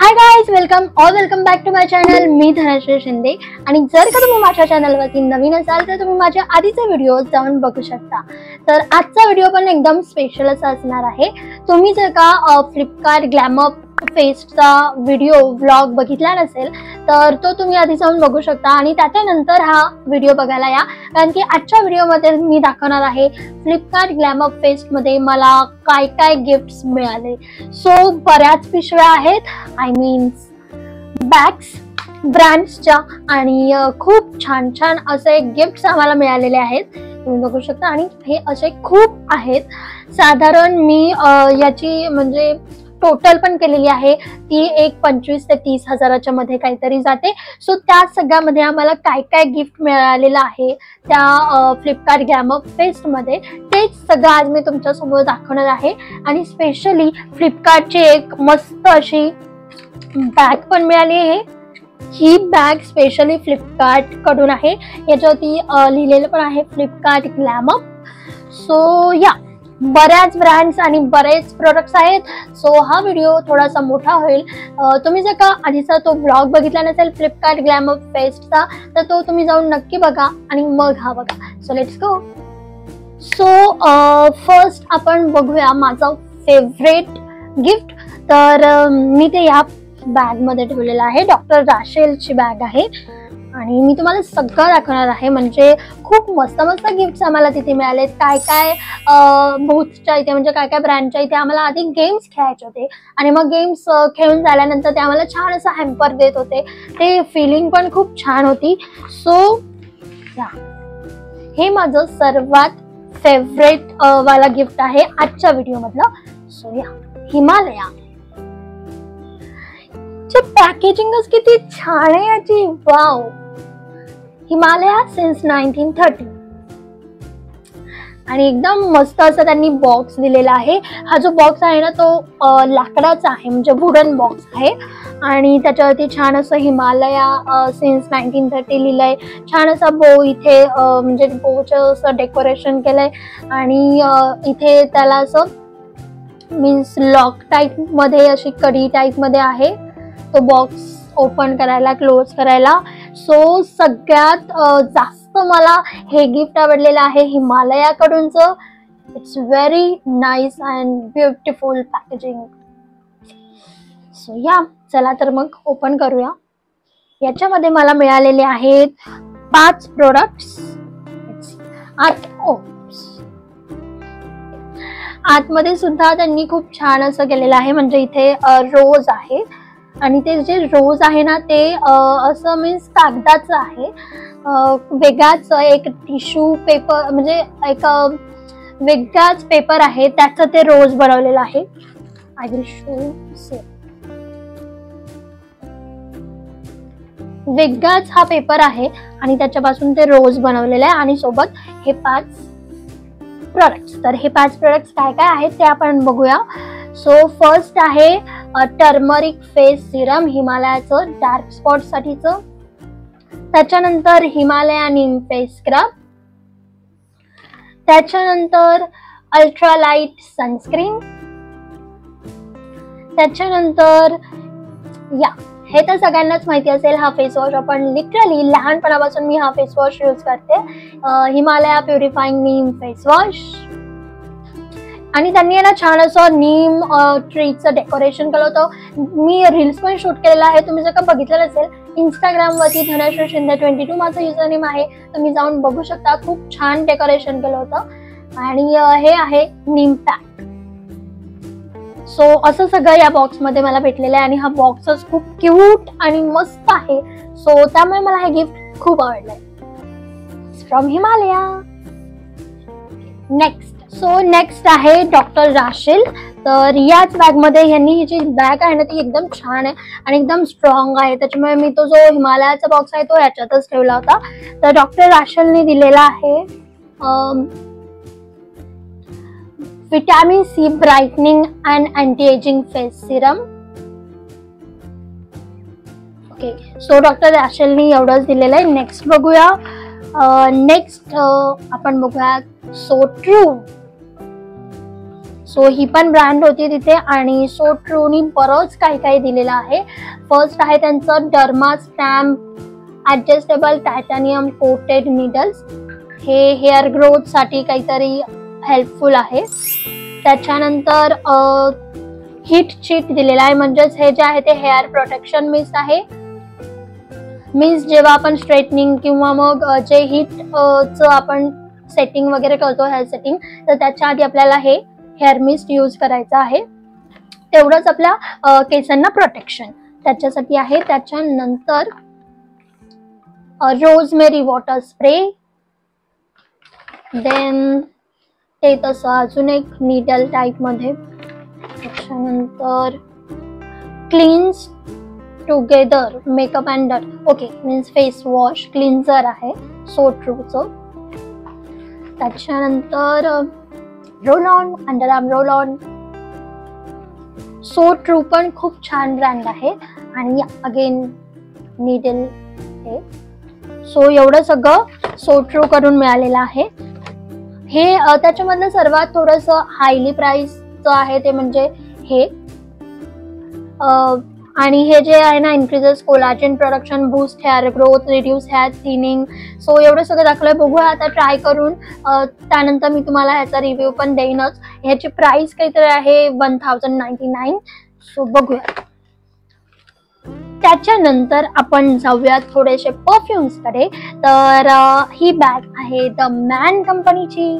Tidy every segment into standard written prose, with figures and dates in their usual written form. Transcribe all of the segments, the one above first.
High guys, welcome back to my channel. मी धनश्री शिंदे. आणि जर का तुम्ही माझ्या चॅनलवरती नवीन असाल तर तुम्ही माझे आधीचे व्हिडिओ जाऊन बघू शकता. तर आजचा व्हिडिओ पण एकदम स्पेशल असा असणार आहे. तुम्ही जर का फ्लिपकार्ट ग्लॅमर फेस्टचा व्हिडिओ व्लॉग बघितला नसेल तर तो तुम्ही आधी जाऊन बघू शकता आणि त्याच्यानंतर हा व्हिडिओ बघायला या, कारण की आजच्या व्हिडिओमध्ये मी दाखवणार आहे फ्लिपकार्ट ग्लॅमर फेस्टमध्ये मला काय काय गिफ्ट्स मिळाले. सो बऱ्याच पिशव्या आहेत, आय मीन्स बॅग्स ब्रँड्सच्या, आणि खूप छान छान असे गिफ्ट्स आम्हाला मिळालेले आहेत, तुम्ही बघू शकता. आणि हे असे खूप आहेत. साधारण मी याची म्हणजे टोटल पण केलेली आहे, ती एक 25 ते 30 हजाराच्या मध्ये काहीतरी जाते. सो त्या सगळ्यामध्ये आम्हाला काय काय गिफ्ट मिळालेलं आहे त्या फ्लिपकार्ट ग्लॅमर फेस्ट मध्ये, तेच सगळं आज मी तुमच्या समोर दाखवणार आहे. आणि स्पेशली फ्लिपकार्टची एक मस्त अशी बॅग पण मिळाली आहे. ही बॅग स्पेशली फ्लिपकार्ट कडून आहे, याच्यावरती लिहिलेलं पण आहे फ्लिपकार्ट ग्लॅमर. सो या बऱ्याच ब्रँड्स आणि बरेच प्रोडक्ट्स आहेत. सो हा व्हिडिओ थोडासा मोठा होईल. तुम्ही जर का आधीचा तो ब्लॉग बघितला नसेल फ्लिपकार्ट ग्लॅमर फेस्टचा तर तो तुम्ही जाऊन नक्की बघा आणि मग हा बघा. So let's go. So first आपण बघूया माझं फेवरेट गिफ्ट. तर मी ते या बॅग मध्ये ठेवलेलं आहे. डॉक्टर राशेलची बॅग आहे आणि मी तुम्हाला सगळं दाखवणार आहे. म्हणजे खूप मस्त मस्त गिफ्ट्स आम्हाला तिथे मिळालेत. काय काय बूथच्या इथे म्हणजे काय काय ब्रँडच्या इथे आम्हाला आधी गेम्स खेळायचे होते आणि मग गेम्स खेळून झाल्यानंतर ते आम्हाला छान असं हॅम्पर देत होते. ते फिलिंग पण खूप छान होती. सो या हे माझं सर्वात फेवरेट वाला गिफ्ट आहे आजच्या व्हिडिओ मधलं. सो या हिमालया पॅकेजिंगच किती छान आहे याची. वाव. हिमालया सिन्स 1930 आणि एकदम मस्त असं त्यांनी बॉक्स दिलेला आहे. हा जो बॉक्स आहे ना तो लाकडाचा आहे, म्हणजे वुडन बॉक्स आहे आणि त्याच्यावरती छान असं हिमालया सिन्स 1930 लिहिलंय. छान असा बो इथे म्हणजे बोचं असं डेकोरेशन केलंय आणि इथे त्याला असं मीन्स लॉक टाईप मध्ये अशी कडी टाईप मध्ये आहे तो बॉक्स ओपन करायला क्लोज करायला. सो सगळ्यात जास्त मला हे गिफ्ट आवडलेलं आहे हिमालया कडूनच. It's very nice and beautiful packaging. So या चला तर मग ओपन करूया. याच्यामध्ये मला मिळालेले आहेत 5 प्रोडक्ट्स. आतमध्ये सुद्धा त्यांनी खूप छान असं केलेलं आहे. म्हणजे इथे रोज आहे आणि ते जे रोज आहे ना ते असं मीन्स कागदाचं आहे. वेगळाच एक टिश्यू पेपर म्हणजे एक वेगळाच पेपर आहे त्याचं ते रोज बनवलेलं आहे. आय विल शो से. वेगळाच हा पेपर आहे आणि त्याच्यापासून ते रोज बनवलेलं आहे आणि सोबत हे 5 प्रोडक्ट्स. तर हे 5 प्रोडक्ट्स काय काय आहेत ते आपण बघूया. सो फर्स्ट आहे टर्मरिक फेस सिरम हिमालयाचं डार्क स्पॉट साठीचं. त्याच्यानंतर हिमालया नीम फेस स्क्रब. त्याच्यानंतर अल्ट्रालाइट सनस्क्रीन. त्याच्यानंतर या हे तर सगळ्यांनाच माहिती असेल हा फेस वॉश. आपण लिटरली लहानपणापासून मी हा फेस वॉश यूज करते, हिमालया प्युरिफाईंग नीम फेस वॉश. आणि त्यांनी ना छान असं नीम ट्रीचं डेकोरेशन केलं होतं. मी रील्स पण शूट केलेला आहे, तुम्ही जर का बघितलं नसेल इंस्टाग्राम वरती धनश्री शिंदे 22 माझं युजर नेम आहे, तुम्ही जाऊन बघू शकता. खूप छान डेकोरेशन केलं होतं आणि हे आहे नीम पॅक. सो असं सगळं या बॉक्स मध्ये मला भेटलेलं आहे आणि हा बॉक्सच खूप क्यूट आणि मस्त आहे. सो त्यामुळे मला हे गिफ्ट खूप आवडलंय फ्रॉम हिमालया. नेक्स्ट आहे डॉक्टर राशेल. तर याच बॅग मध्ये यांनी ही जी बॅग आहे ना ती एकदम छान आहे आणि एकदम स्ट्रॉंग आहे, त्याच्यामुळे मी तो जो हिमालयाचा बॉक्स आहे तो याच्यातच ठेवला होता. तर डॉक्टर राशेलने दिलेला आहे vitamin C brightening and anti ageing face serum. Okay, so doctor राशेलने एवढंच दिलेलं आहे. नेक्स्ट बघूया. नेक्स्ट आपण बघूया सो सो ही पण ब्रँड होती तिथे आणि सो ट्रूनी बरंच काही काही दिलेलं आहे. फर्स्ट आहे त्यांचं derma stamp adjustable titanium coated needles. हे हेअर ग्रोथ साठी काहीतरी हेल्पफुल आहे. त्याच्यानंतर हीट चीट दिलेला आहे, म्हणजेच हे जे आहे ते हेअर प्रोटेक्शन मिस्ट आहे. मीन्स जेव्हा आपण स्ट्रेटनिंग किंवा मग जे हीटचं आपण सेटिंग वगैरे करतो हेअर सेटिंग, तर त्याच्या आधी आपल्याला हे हेअर मिस्ट यूज करायचं आहे. तेवढंच आपल्या केसांना प्रोटेक्शन त्याच्यासाठी आहे. त्याच्यानंतर रोजमेरी वॉटर स्प्रे, देन ते तसं अजून एक नीडल टाईप मध्ये. त्याच्यानंतर cleans together makeup and dot, okay means face wash cleanser आहे सो ट्रूचं. त्याच्यानंतर roll on under arm roll on. So true पण खूप छान ब्रँड आहे आणि अगेन नीडल आहे. सो एवढं सगळं सो ट्रू कडून मिळालेलं आहे. हे त्याच्यामधलं सर्वात थोडस हायली प्राइसचं आहे ते म्हणजे हे. आणि हे जे आहे ना increases collagen production, boost hair growth, reduce hair thinning. So एवढं सगळं दाखवलंय. बघूया आता ट्राय करून. त्यानंतर मी तुम्हाला ह्याचा रिव्ह्यू पण देईनच. ह्याची प्राइस काहीतरी आहे 1099. सो बघूया. त्याच्यानंतर आपण जाऊयात थोडेसे परफ्युम्स कडे. तर ही बॅग आहे द मॅन कंपनीची.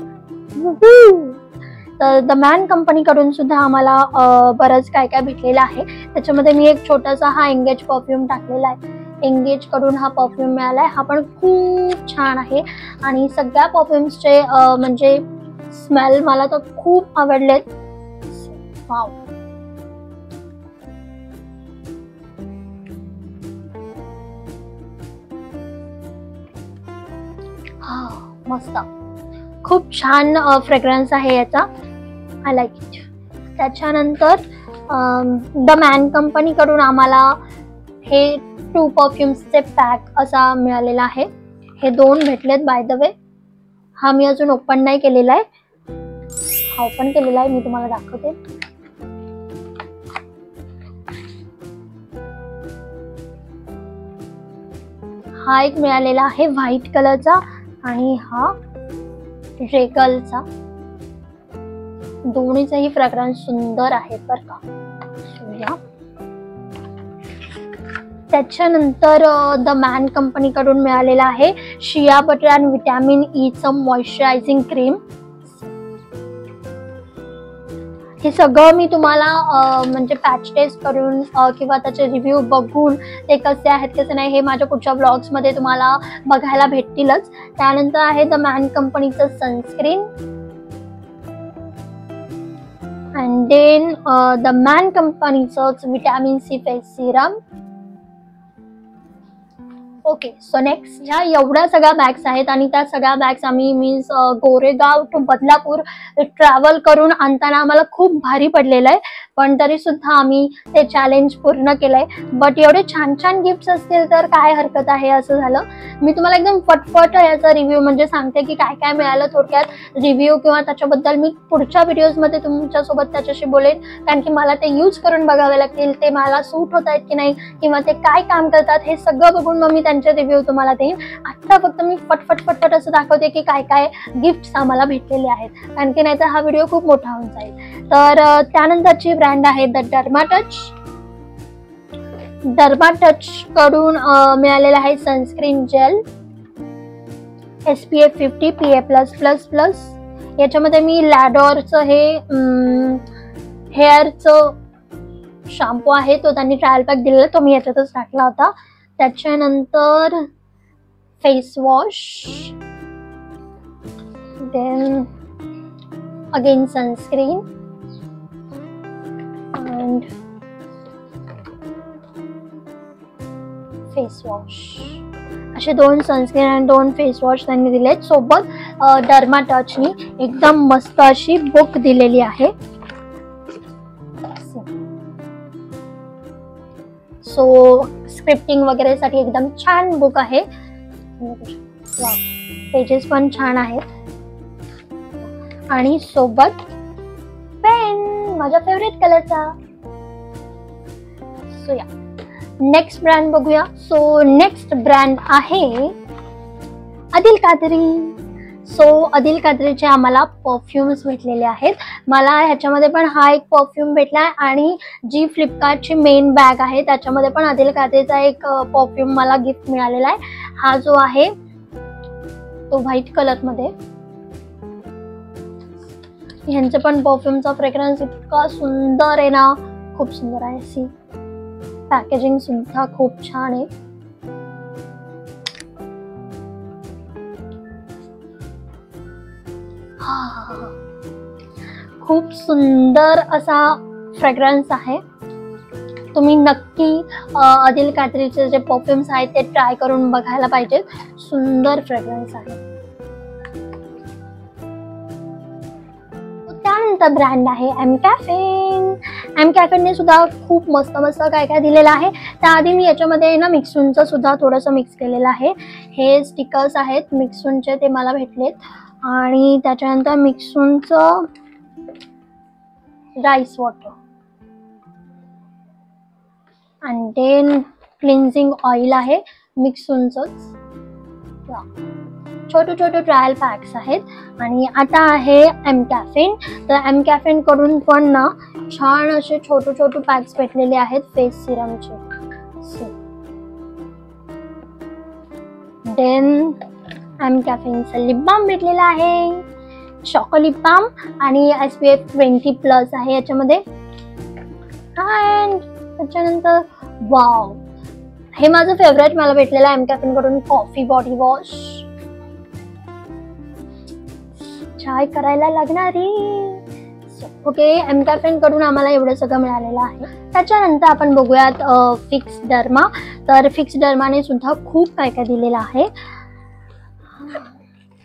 तर द मॅन कंपनी कडून सुद्धा आम्हाला बरंच काय काय भेटलेलं आहे. त्याच्यामध्ये मी एक छोटासा हा एंगेज परफ्यूम टाकलेला आहे. एंगेज कडून हा परफ्यूम मिळालाय. हा पण खूप छान आहे आणि सगळ्या परफ्युम्सचे म्हणजे स्मेल मला तर खूप आवडलेत. वाव. हा मस्त, खूप छान फ्रेग्रन्स आहे याचा. I like it. त्याच्यानंतर द मॅन कंपनी कडून आम्हाला हे 2 परफ्युम्सचे पॅक असा मिळालेला आहे. हे 2 भेटलेत बाय द वे. हा मी अजून ओपन नाही केलेला आहे. हा ओपन केलेला आहे, मी तुम्हाला दाखवते. हा एक मिळालेला आहे व्हाईट कलरचा आणि हा रेगलचा. दोन्हीचेही फ्रेग्रन्स सुंदर आहेत बरं का. त्याच्यानंतर द मॅन कंपनी कडून मिळालेला आहे shea butter and vitamin E चं मॉइश्चरायझिंग क्रीम. हे सगळं मी तुम्हाला म्हणजे पॅच टेस्ट करून किंवा त्याचे रिव्ह्यू बघून ते कसे आहेत कसे नाही हे माझ्या पुढच्या ब्लॉग्स मध्ये तुम्हाला बघायला भेटतीलच. त्यानंतर आहे द मॅन कंपनीचं sunscreen and then the man कंपनीचं vitamin C face serum. Okay so next ह्या एवढ्या सगळ्या बॅग्स आहेत आणि त्या सगळ्या बॅग्स आम्ही means Goregaon to Badlapur travel करून आणताना आम्हाला खूप भारी पडलेलं आहे. पण तरी सुद्धा आम्ही ते चॅलेंज पूर्ण केलंय. बट एवढे छान छान गिफ्ट्स असतील तर काय हरकत आहे असं झालं. मी तुम्हाला एकदम फटफट याचा रिव्ह्यू म्हणजे सांगते की काय काय मिळालं थोडक्यात रिव्ह्यू किंवा त्याच्याबद्दल मी पुढच्या व्हिडिओज मध्ये तुमच्यासोबत त्याच्याशी बोलेन. कारण की मला ते यूज करून बघावे लागतील, ते मला सूट होत आहेत की नाही किंवा ते काय काम करतात हे सगळं बघून मग मी त्यांचे रिव्ह्यू तुम्हाला देईन. आता फक्त मी फटफट असं दाखवते की काय काय गिफ्ट्स आम्हाला भेटलेले आहेत, कारण की नाहीतर हा व्हिडिओ खूप मोठा होऊन जाईल. तर त्यानंतरची ब्रँड आहे the derma touch. Derma touch कडून मिळालेला आहे सनस्क्रीन जेल SPF 50 PA+++. याच्यामध्ये मी लॅडॉरचं हे हेअरचं शॅम्पू आहे तो त्यांनी ट्रायल पॅक दिलेला, तो मी याच्यातच टाकला होता. त्याच्यानंतर face wash, then again sunscreen and face wash. असे 2 सनस्क्रीन आणि 2 फेस वॉश त्यांनी दिलेत. सोबत डर्मा टचनी एकदम मस्त अशी बुक दिलेली आहे. सो स्क्रिप्टिंग वगैरे साठी एकदम छान बुक आहे. पेजेस पण छान आहेत आणि सोबत पेन. माझ्या फेवरेट कलरचा. सो या नेक्स्ट ब्रँड बघूया. सो नेक्स्ट ब्रँड आहे आदिल कादरी. सो आदिल कादरीचे आम्हाला परफ्युम्स भेटलेले आहेत. मला ह्याच्यामध्ये पण हा एक परफ्यूम भेटलाय आणि जी फ्लिपकार्टची मेन बॅग आहे त्याच्यामध्ये पण आदिल कादरीचा एक परफ्यूम मला गिफ्ट मिळालेला आहे. हा जो आहे तो व्हाईट कलर मध्ये. ह्यांचं पण परफ्यूमचा फ्रेग्रन्स इतका सुंदर आहे ना, खूप सुंदर आहे. सी पॅकेजिंग सुद्धा खूप छान आहे. खूप सुंदर असा फ्रेग्रन्स आहे. तुम्ही नक्की आदिल कादरीचे जे परफ्यूम्स आहेत ते ट्राय करून बघायला पाहिजेत. सुंदर फ्रेग्रन्स आहे. त्यानंतर ब्रँड आहे एम कॅफेन. एम कॅफेनने सुद्धा खूप मस्त मस्त काय काय दिलेलं आहे. त्याआधी मी याच्यामध्ये ना मिक्सूनचं सुद्धा थोडंसं मिक्स केलेलं आहे. हे स्टिकर्स आहेत मिक्सूनचे, ते मला भेटलेत. आणि त्याच्यानंतर मिक्सूनचं राईस वॉटर आणि देन क्लिन्झिंग ऑइल आहे मिक्सूनचंच. छोटे छोटे ट्रायल पॅक्स आहेत. आणि आता आहे एम कॅफेन. तर एम कॅफेन कडून पण ना छान असे छोटे छोटे पॅक्स भेटलेले आहेत फेस सिरमचे. देन एम कॅफेनचं लिप बाम भेटलेलं आहे. चॉको लिप बाम आणि SPF 20+ आहे याच्यामध्ये. अँड त्याच्यानंतर वाव, हे माझं फेवरेट मला भेटलेलं आहे एम कॅफेन कडून कॉफी बॉडी वॉश. चाय करायला लागणारी. ओके, एम कॅफेन कडून आम्हाला एवढं सगळं मिळालेलं आहे. त्याच्यानंतर आपण बघूयात फिक्स डर्मा. तर फिक्स डर्माने सुद्धा खूप काय काय दिलेलं आहे.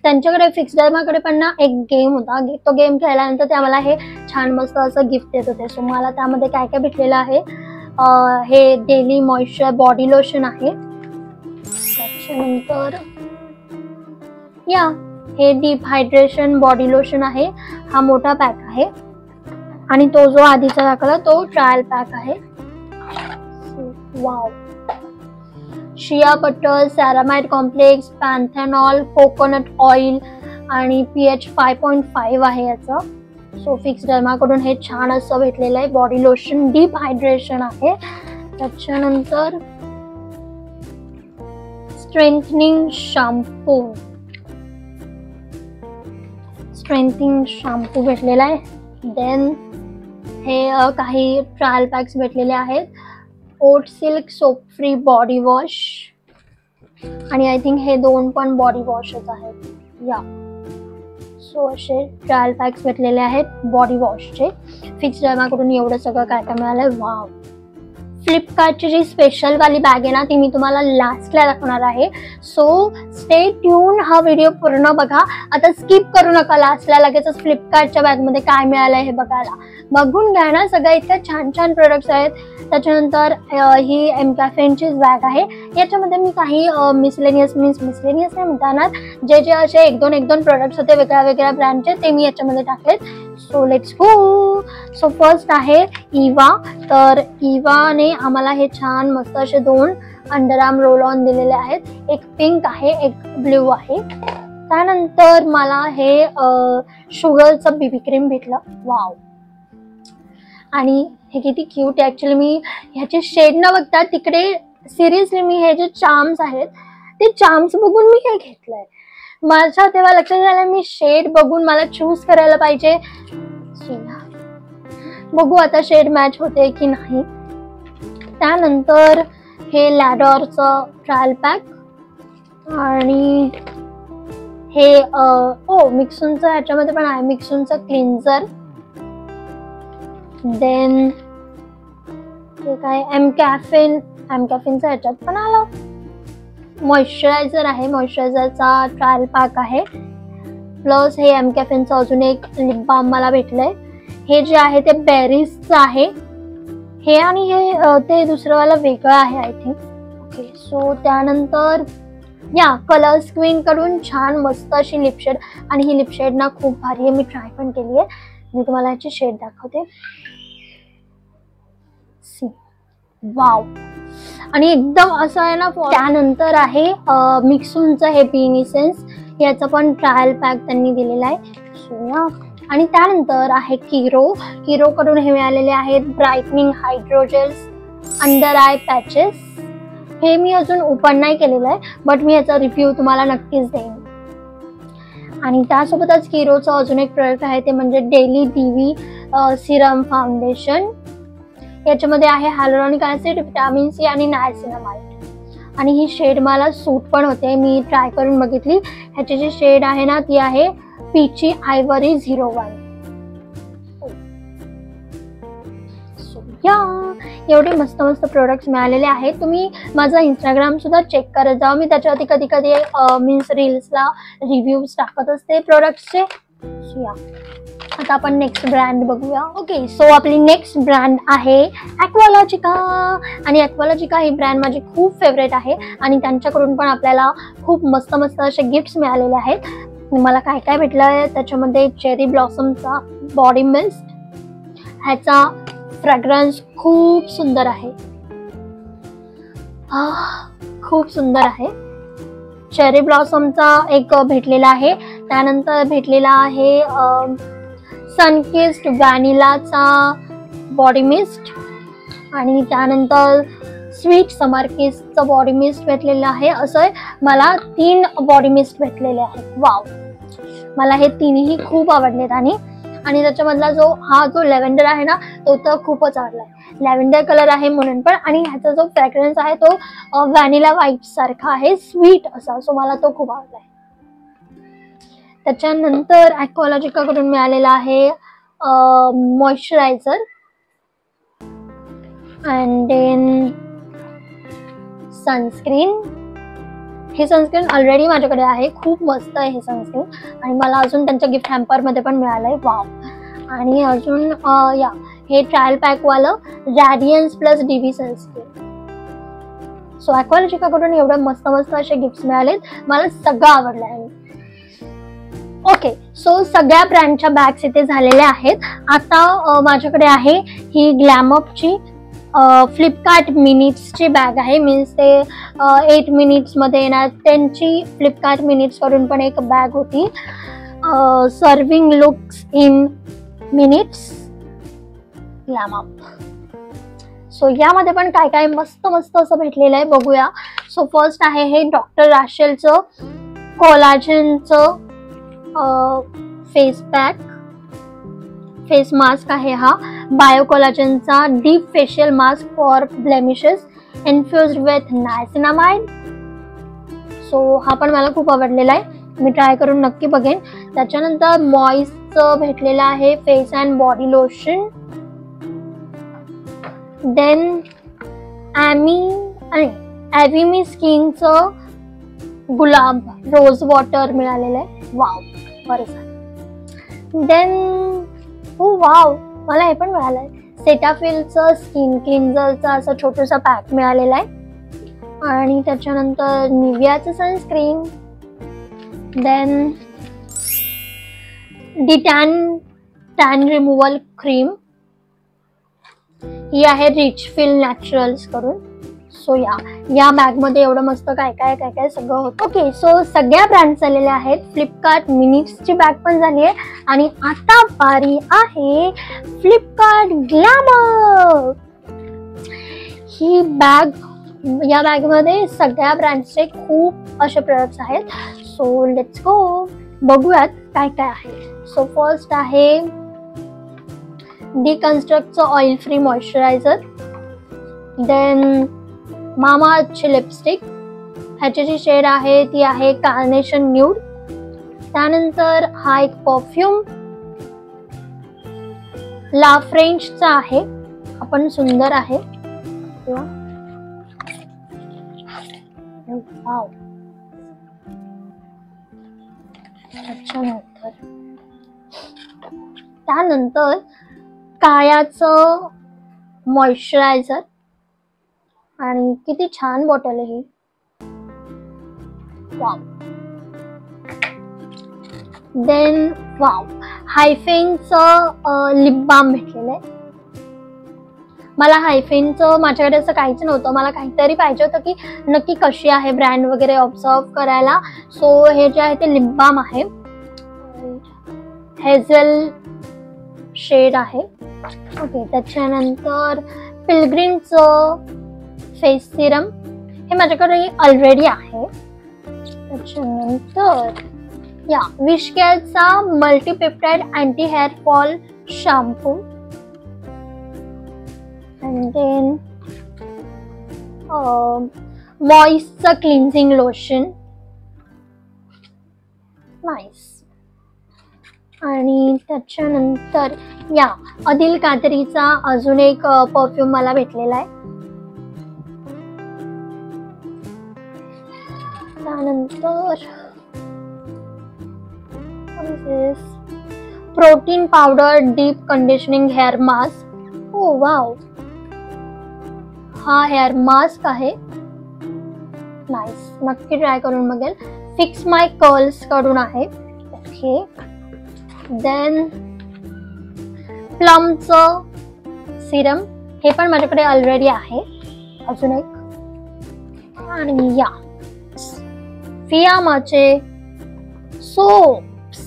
त्यांच्याकडे फिक्स डर्माकडे पण ना एक गेम होता. तो गेम खेळल्यानंतर ते आम्हाला हे छान मस्त असं गिफ्ट देत होते. सो मला त्यामध्ये काय काय भेटलेलं आहे, हे डेली मॉइश्चर बॉडी लोशन आहे. त्याच्यानंतर या हे डीप हायड्रेशन बॉडी लोशन आहे. हा मोठा पॅक आहे. आणि तो जो आधीचा दाखवला तो ट्रायल पॅक आहे. Wow, shea butter, ceramide complex, panthenol, coconut oil आणि pH 5.5 आहे याचं. सो फिक्स डर्माकडून हे छान असं भेटलेलं आहे बॉडी लोशन. डीप हायड्रेशन आहे. त्याच्यानंतर स्ट्रेंथनिंग शॅम्पू. स्ट्रेंथनिंग शॅम्पू भेटलेला आहे. देन हे काही ट्रायल पॅक्स भेटलेले आहेत. Oat silk soap free body wash आणि आय थिंक हे दोन पण बॉडी वॉशच आहेत. या सो असे ट्रायल पॅक्स भेटलेले आहेत बॉडी वॉशचे. फिक्स डर्माकडून एवढं सगळं काय काय मिळालंय. वाव, फ्लिपकार्टची जी स्पेशल वाली बॅग आहे ना ती मी तुम्हाला लास्टला दाखवणार आहे. सो स्टे ट्यून, हा व्हिडिओ पूर्ण बघा. आता स्किप करू नका. लास्टला लगेचच फ्लिपकार्टच्या बॅगमध्ये काय मिळालंय हे बघायला. बघून घ्या ना, सगळं इतक्या छान छान प्रोडक्ट्स आहेत. त्याच्यानंतर ही एम कॅफेनचीच बॅग आहे. याच्यामध्ये मी काही मिसलेनियस नाही म्हणता येणार, जे जे असे एक दोन प्रोडक्ट्स होते वेगळ्या वेगळ्या ब्रँडचे ते मी याच्यामध्ये टाकलेत. So let's go. So first आहे इवा. तर इवाने आम्हाला हे छान मस्त असे 2 अंडरआर्म रोल ऑन दिलेले आहेत. एक पिंक आहे, एक ब्ल्यू आहे. त्यानंतर मला हे शुगरचं बीबी क्रीम भेटलं. वाव, आणि हे किती क्यूट आहे. ऍक्च्युली मी ह्याचे शेड न बघता तिकडे सिरियसली मी हे जे चार्म्स आहेत ते चार्म्स बघून मी हे घेतलंय. माझ्या तेव्हा लक्षात झालं मी शेड बघून मला चूज करायला पाहिजे. बघू आता शेड मॅच होते की नाही. त्यानंतर हे लॅडॉरचं ट्रायल पॅक आणि हे मिक्सूनचं ह्याच्यामध्ये पण आहे मिक्सूनचं क्लिन्झर. देन हे काय एम कॅफेनचं ह्याच्यात पण आलं मॉइश्चरायझर आहे. मॉइश्चरायझरचा ट्रायल पॅक आहे. प्लस हे एम कॅफेनचं अजून एक लिप बाम मला भेटलंय. हे जे आहे ते बेरीजचं आहे हे, आणि हे ते दुसरंवाला वेगळं आहे आय थिंक. ओके, सो त्यानंतर या कलर स्क्रीन कडून छान मस्त अशी लिपशेड. आणि ही लिपशेड ना खूप भारी आहे, मी ट्राय पण केली आहे. मी तुम्हाला याची शेड दाखवते. सी वाव, आणि एकदम असं आहे ना. त्यानंतर आहे मिक्सूनचं हे पिन इसेन्स, याचं पण ट्रायल पॅक त्यांनी दिलेला आहे. सो आणि त्यानंतर आहे किरो कडून हे मिळालेले आहेत ब्राईटनिंग हायड्रोजेल्स अंडर आय पॅचेस. हे मी अजून ओपन नाही केलेलं आहे, बट मी याचा रिव्ह्यू तुम्हाला नक्कीच देईन. आणि त्यासोबतच किरोचं अजून एक प्रोडक्ट आहे, ते म्हणजे डेली DV सिरम फाउंडेशन. याच्यामध्ये आहे हायलुरॉनिक ऍसिड, व्हिटॅमिन C आणि नायसिनामाइड. आणि ही शेड मला सूट पण होते, मी ट्राय करून बघितली. ह्याची जी शेड आहे ना ती आहे पीची आयव्हरी 01. एवढे मस्त मस्त प्रोडक्ट्स मिळालेले आहेत. तुम्ही माझा इंस्टाग्राम सुद्धा चेक करत जा, मी त्याच्यावरती कधी कधी मीन्स रील्सला रिव्ह्यूज टाकत असते प्रोडक्ट्सचे. आता आपण नेक्स्ट ब्रँड बघूया. ओके, सो आपली नेक्स्ट ब्रँड आहे ॲक्वालॉजिका. आणि ॲक्वालॉजिका ही ब्रँड माझी खूप फेवरेट आहे आणि त्यांच्याकडून पण आपल्याला खूप मस्त मस्त असे गिफ्ट्स मिळालेले आहेत. मला काय काय भेटलं आहे त्याच्यामध्ये चेरी ब्लॉसमचा बॉडी मिस्ट. ह्याचा फ्रॅग्रन्स खूप सुंदर आहे, खूप सुंदर आहे. चेरी ब्लॉसमचा एक भेटलेला आहे. त्यानंतर भेटलेला आहे सनकिस्ड व्हॅनिलाचा बॉडी मिस्ट. आणि त्यानंतर स्वीट समर किसचं बॉडी मिस्ट भेटलेलं आहे. असं मला 3 बॉडी मिस्ट भेटलेले आहेत. वाव, मला हे तिन्ही खूप आवडलेत. आणि त्याच्यामधला जो लॅव्हेंडर आहे ना तो तर खूपच आवडलाय. लॅव्हेंडर कलर आहे म्हणून पण, आणि ह्याचा जो फ्रॅग्रन्स आहे तो व्हॅनिला व्हाईट सारखा आहे, स्वीट असा. सो मला तो खूप आवडलाय. त्याच्यानंतर ॲक्वालॉजिका कडून मिळालेला आहे मॉइश्चरायझर. And then sunscreen. हे सनस्क्रीन ऑलरेडी माझ्याकडे आहे, खूप मस्त आहे हे सनस्क्रीन. आणि मला अजून त्यांच्या गिफ्ट हॅम्पर मध्ये पण मिळालंय. वाव. आणि अजून हे ट्रायल पॅक वालं रॅडियन्स प्लस DV सनस्क्रीन. सो ॲक्वालॉजिका कडून एवढे मस्त मस्त असे गिफ्ट मिळालेत, मला सगळं आवडलं आहे. ओके, सो सगळ्या ब्रँडच्या बॅग्स इथे झालेल्या आहेत. आता माझ्याकडे आहे ही ग्लॅमअपची फ्लिपकार्ट मिनिट्सची बॅग आहे. मीन्स ते 8 मिनिट्समध्ये येणार. त्यांची फ्लिपकार्ट मिनिट्स कडून पण एक बॅग होती, serving looks in minutes glam up. So यामध्ये पण काय काय मस्त मस्त असं भेटलेलं आहे, बघूया. सो फर्स्ट आहे हे डॉक्टर राशेलचं कोलाजनचं फेस पॅक, फेस मास्क आहे हा. बायो कोलाजनचा deep facial mask for blemishes infused with niacinamide. So हा पण मला खूप आवडलेला आहे, मी ट्राय करून नक्की बघेन. त्याच्यानंतर मॉइस्टचं भेटलेलं आहे face and body lotion. Then ॲव्हिमी स्किनचं गुलाब रोज वॉटर मिळालेलं आहे. वाव, बरं. देन वाव, मला हे पण मिळालंय सेटाफिलचं स्किन क्लिन्झरचं असं छोटंसं पॅक मिळालेलं आहे. आणि त्याच्यानंतर निव्हियाचं सनस्क्रीन. Then tan removal cream. ही आहे रिच फील नॅचरल्स कडून. सो या बॅग मध्ये एवढं मस्त काय काय सगळं होतं. ओके, सो सगळ्या ब्रँड्स आलेल्या आहेत. फ्लिपकार्ट मिनिट्सची बॅग पण झाली आहे. आणि आता बारी आहे फ्लिपकार्ट ग्लॅमर. ही बॅग, या बॅग मध्ये सगळ्या ब्रँड्सचे खूप असे प्रोडक्ट्स आहेत. सो लेट्स गो, बघूयात काय काय आहे. सो फर्स्ट आहे डिकन्स्ट्रक्टचं ऑइल फ्री मॉइश्चरायझर. देन मामाअर्थची लिपस्टिक, ह्याची जी शेड आहे ती आहे कार्नेशन न्यूड. त्यानंतर हा एक परफ्यूम ला फ्रेंचचा आहे, आपण सुंदर आहे. त्यानंतर कायाचं मॉइश्चरायझर, आणि किती छान बॉटल आहे ही. वाव. देन वाव, हायफेनचं लिप बाम भेटलेलं आहे. मला हायफेनचं माझ्याकडे असं काहीच नव्हतं, मला काहीतरी पाहिजे होतं की नक्की कशी आहे ब्रँड वगैरे ऑब्झर्व करायला. सो हे जे आहे ते लिप बाम आहे, हेझल शेड आहे. ओके, त्याच्यानंतर पिलग्रीमचं फेस सिरम हे माझ्याकडे ऑलरेडी आहे. त्याच्यानंतर या विश केअरचा multipeptide anti hair fall shampoo, and then moisture cleansing lotion, nice. आणि त्याच्यानंतर या अदिल कादरीचा अजून एक परफ्यूम मला भेटलेला आहे. त्यानंतर protein powder deep conditioning hair mask. Oh wow, हा हेअर मास्क आहे, नाईस, नक्की ट्राय करून बघेल. फिक्स माय कर्ल्स कडून आहे. ओके, देन प्लमचं सिरम हे पण माझ्याकडे ऑलरेडी आहे, अजून एक. आणि या फियामाचे सोप्स,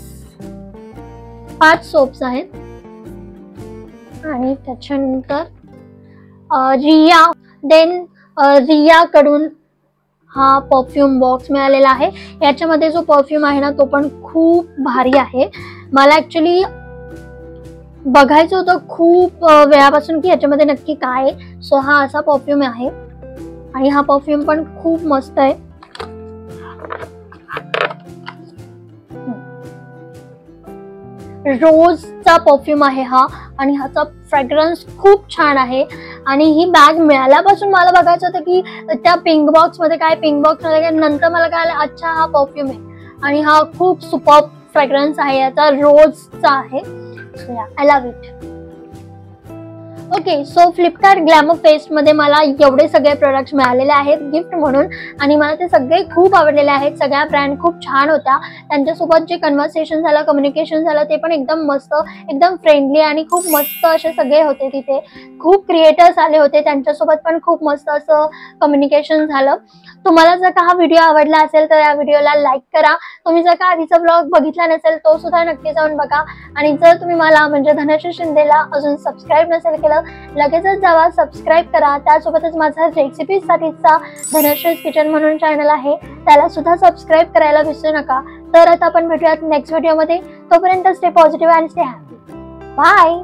5 सोप्स आहेत. आणि त्याच्यानंतर रिया, देन रिया कडून हा परफ्यूम बॉक्स मिळालेला आहे. याच्यामध्ये जो परफ्यूम आहे ना तो पण खूप भारी आहे. मला ऍक्च्युली बघायचं होतं खूप वेळापासून की याच्यामध्ये नक्की काय आहे. सो हा असा परफ्यूम आहे आणि हा परफ्यूम पण खूप मस्त आहे. रोजचा परफ्यूम आहे हा आणि ह्याचा फ्रॅग्रन्स खूप छान आहे. आणि ही बॅग मिळाल्यापासून मला बघायचं होतं की त्या पिंक बॉक्स मध्ये काय, पिंक बॉक्स मध्ये काय, नंतर मला कळालं अच्छा हा परफ्यूम आहे आणि हा खूप सुपर्ब फ्रॅग्रन्स आहे, याचा रोजचा आहे. सो या, I love it. Okay, so Flipkart glamour fest मध्ये मला एवढे सगळे प्रोडक्ट्स मिळालेले आहेत गिफ्ट म्हणून आणि मला ते सगळे खूप आवडलेले आहेत. सगळ्या ब्रँड खूप छान होत्या. त्यांच्यासोबत जे कन्व्हर्सेशन झालं, कम्युनिकेशन झालं ते पण एकदम मस्त, एकदम फ्रेंडली आणि खूप मस्त असे सगळे होते. तिथे खूप क्रिएटर्स आले होते, त्यांच्यासोबत पण खूप मस्त असं कम्युनिकेशन झालं. तुम्हाला जर का हा व्हिडिओ आवडला असेल तर या व्हिडिओला लाईक करा. तुम्ही जर का आधीचा ब्लॉग बघितला नसेल तो सुद्धा नक्की जाऊन बघा. आणि जर तुम्ही मला म्हणजे धनश्री शिंदेला अजून सबस्क्राईब नसेल केलं लगेचच जावा, सबस्क्राईब करा. त्यासोबतच माझा रेसिपीज साठीचा धनश्री किचन म्हणून चॅनल आहे, त्याला सुद्धा सबस्क्राईब करायला विसरू नका. तर आता आपण भेटूयात नेक्स्ट व्हिडिओमध्ये. तोपर्यंत stay positive and stay happy. Bye.